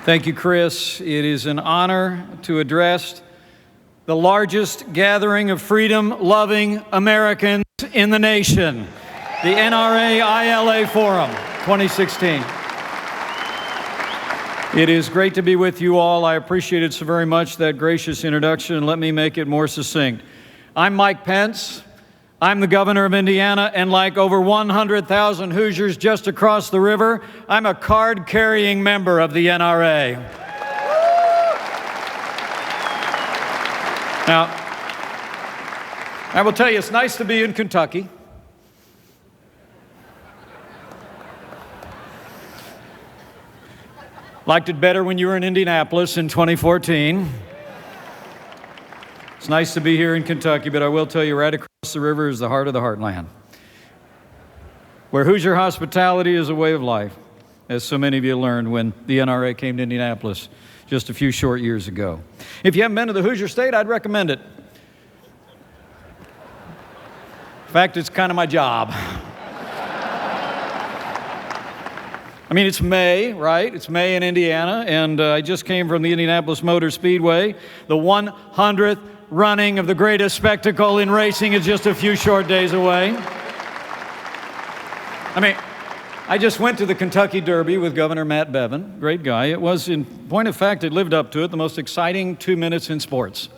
Thank you, Chris. It is an honor to address the largest gathering of freedom-loving Americans in the nation, the NRA-ILA Forum 2016. It is great to be with you all. I appreciate it so very much, that gracious introduction, and let me make it more succinct. I'm Mike Pence. I'm the governor of Indiana, and like over 100,000 Hoosiers just across the river, I'm a card-carrying member of the NRA. Now, I will tell you, it's nice to be in Kentucky. Liked it better when you were in Indianapolis in 2014. It's nice to be here in Kentucky, but I will tell you, right across the river is the heart of the heartland, where Hoosier hospitality is a way of life, as so many of you learned when the NRA came to Indianapolis just a few short years ago. If you haven't been to the Hoosier State, I'd recommend it. In fact, it's kind of my job. I mean, it's May, right? It's May in Indiana, and I just came from the Indianapolis Motor Speedway. The 100th running of the greatest spectacle in racing is just a few short days away. I mean, I just went to the Kentucky Derby with Governor Matt Bevin, great guy. It was, in point of fact, it lived up to it, the most exciting 2 minutes in sports.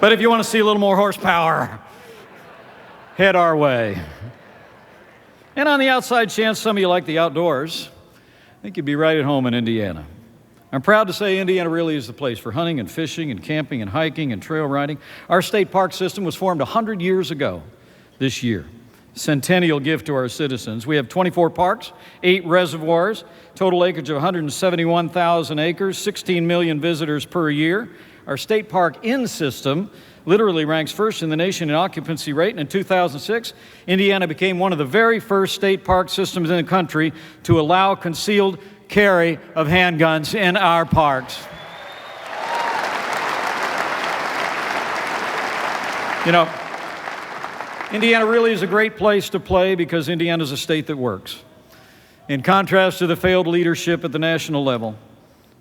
But if you want to see a little more horsepower, head our way. And on the outside chance some of you like the outdoors, I think you'd be right at home in Indiana. I'm proud to say Indiana really is the place for hunting and fishing and camping and hiking and trail riding. Our state park system was formed 100 years ago this year. Centennial gift to our citizens. We have 24 parks, 8 reservoirs, total acreage of 171,000 acres, 16 million visitors per year. Our state park system literally ranks first in the nation in occupancy rate, and in 2006, Indiana became one of the very first state park systems in the country to allow concealed carry of handguns in our parks. You know, Indiana really is a great place to play because Indiana is a state that works. In contrast to the failed leadership at the national level,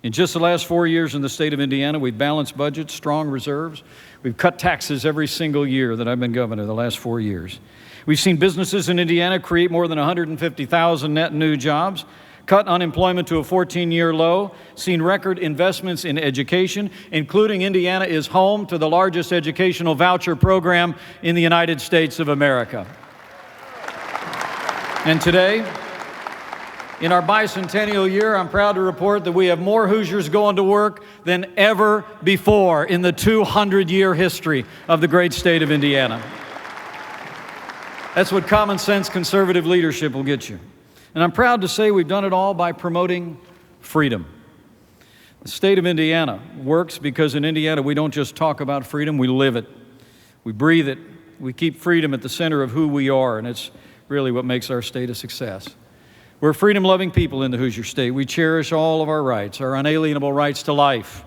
in just the last 4 years in the state of Indiana, we've balanced budgets, strong reserves. We've cut taxes every single year that I've been governor, the last 4 years. We've seen businesses in Indiana create more than 150,000 net new jobs, cut unemployment to a 14-year low, seen record investments in education, including Indiana is home to the largest educational voucher program in the United States of America. And today, in our bicentennial year, I'm proud to report that we have more Hoosiers going to work than ever before in the 200-year history of the great state of Indiana. That's what common sense conservative leadership will get you. And I'm proud to say we've done it all by promoting freedom. The state of Indiana works because in Indiana we don't just talk about freedom, we live it. We breathe it. We keep freedom at the center of who we are, and it's really what makes our state a success. We're freedom-loving people in the Hoosier State. We cherish all of our rights, our unalienable rights to life,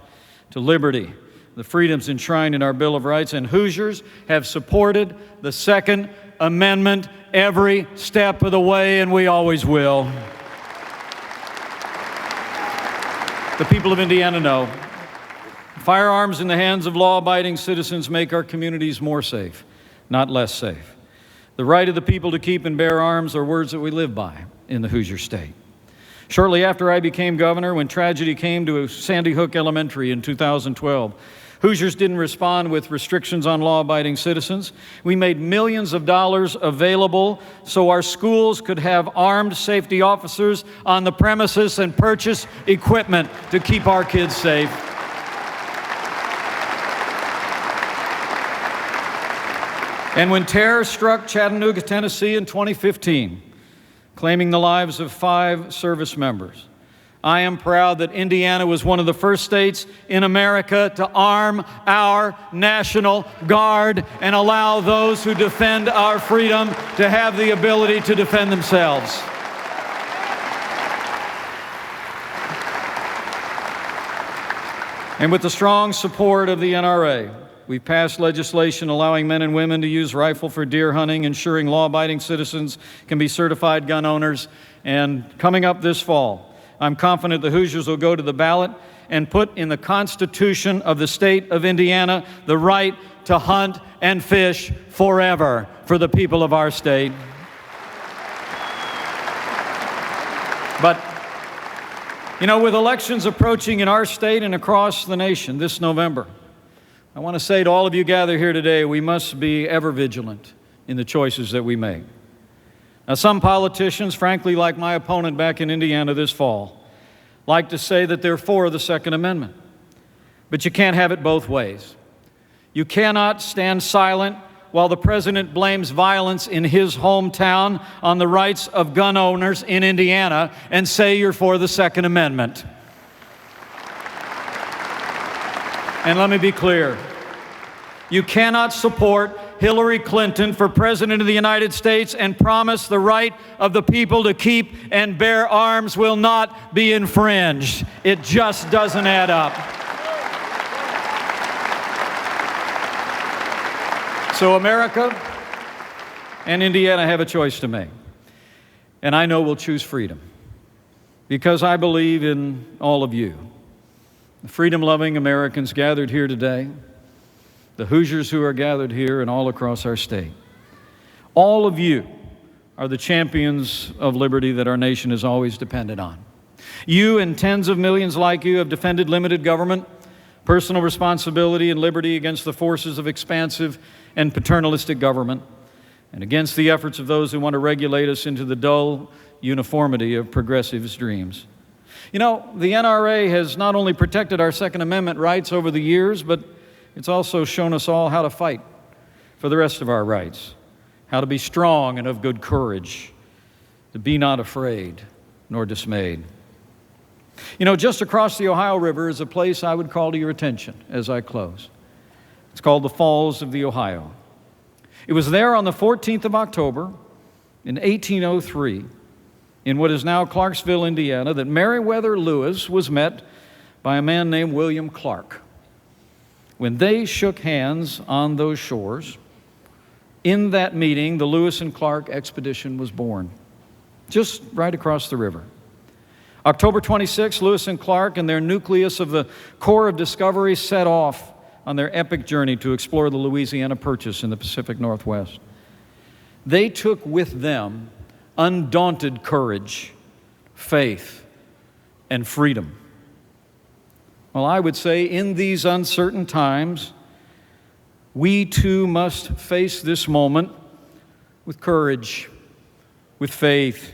to liberty, the freedoms enshrined in our Bill of Rights, and Hoosiers have supported the Second Amendment every step of the way, and we always will. The people of Indiana know firearms in the hands of law-abiding citizens make our communities more safe, not less safe. The right of the people to keep and bear arms are words that we live by in the Hoosier State. Shortly after I became governor, when tragedy came to Sandy Hook Elementary in 2012, Hoosiers didn't respond with restrictions on law-abiding citizens. We made millions of dollars available so our schools could have armed safety officers on the premises and purchase equipment to keep our kids safe. And when terror struck Chattanooga, Tennessee in 2015, claiming the lives of 5 service members, I am proud that Indiana was one of the first states in America to arm our National Guard and allow those who defend our freedom to have the ability to defend themselves. And with the strong support of the NRA, We've passed legislation allowing men and women to use rifle for deer hunting, ensuring law-abiding citizens can be certified gun owners. And coming up this fall, I'm confident the Hoosiers will go to the ballot and put in the Constitution of the state of Indiana the right to hunt and fish forever for the people of our state. But, you know, with elections approaching in our state and across the nation this November, I want to say to all of you gathered here today, we must be ever vigilant in the choices that we make. Now, some politicians, frankly, like my opponent back in Indiana this fall, like to say that they're for the Second Amendment. But you can't have it both ways. You cannot stand silent while the president blames violence in his hometown on the rights of gun owners in Indiana and say you're for the Second Amendment. And let me be clear. You cannot support Hillary Clinton for President of the United States and promise the right of the people to keep and bear arms will not be infringed. It just doesn't add up. So America and Indiana have a choice to make. And I know we'll choose freedom because I believe in all of you. The freedom-loving Americans gathered here today, the Hoosiers who are gathered here and all across our state. All of you are the champions of liberty that our nation has always depended on. You and tens of millions like you have defended limited government, personal responsibility, and liberty against the forces of expansive and paternalistic government, and against the efforts of those who want to regulate us into the dull uniformity of progressives' dreams. You know, the NRA has not only protected our Second Amendment rights over the years, but it's also shown us all how to fight for the rest of our rights, how to be strong and of good courage, to be not afraid nor dismayed. You know, just across the Ohio River is a place I would call to your attention as I close. It's called the Falls of the Ohio. It was there on the 14th of October in 1803, in what is now Clarksville, Indiana, that Meriwether Lewis was met by a man named William Clark. When they shook hands on those shores, in that meeting, the Lewis and Clark expedition was born, just right across the river. October 26, Lewis and Clark and their nucleus of the Corps of Discovery set off on their epic journey to explore the Louisiana Purchase in the Pacific Northwest. They took with them undaunted courage, faith, and freedom. Well, I would say in these uncertain times, we too must face this moment with courage, with faith,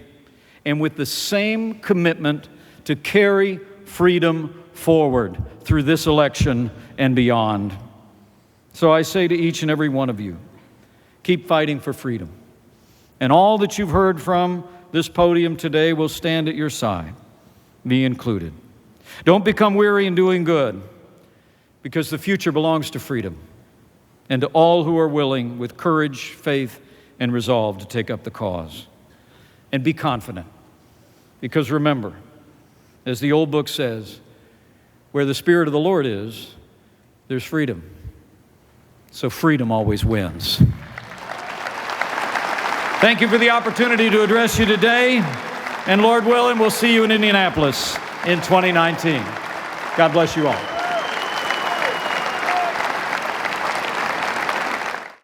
and with the same commitment to carry freedom forward through this election and beyond. So I say to each and every one of you, keep fighting for freedom. And all that you've heard from this podium today will stand at your side, me included. Don't become weary in doing good, because the future belongs to freedom and to all who are willing with courage, faith, and resolve to take up the cause. And be confident, because remember, as the old book says, where the Spirit of the Lord is, there's freedom. So freedom always wins. Thank you for the opportunity to address you today. And Lord willing, we'll see you in Indianapolis in 2019. God bless you all.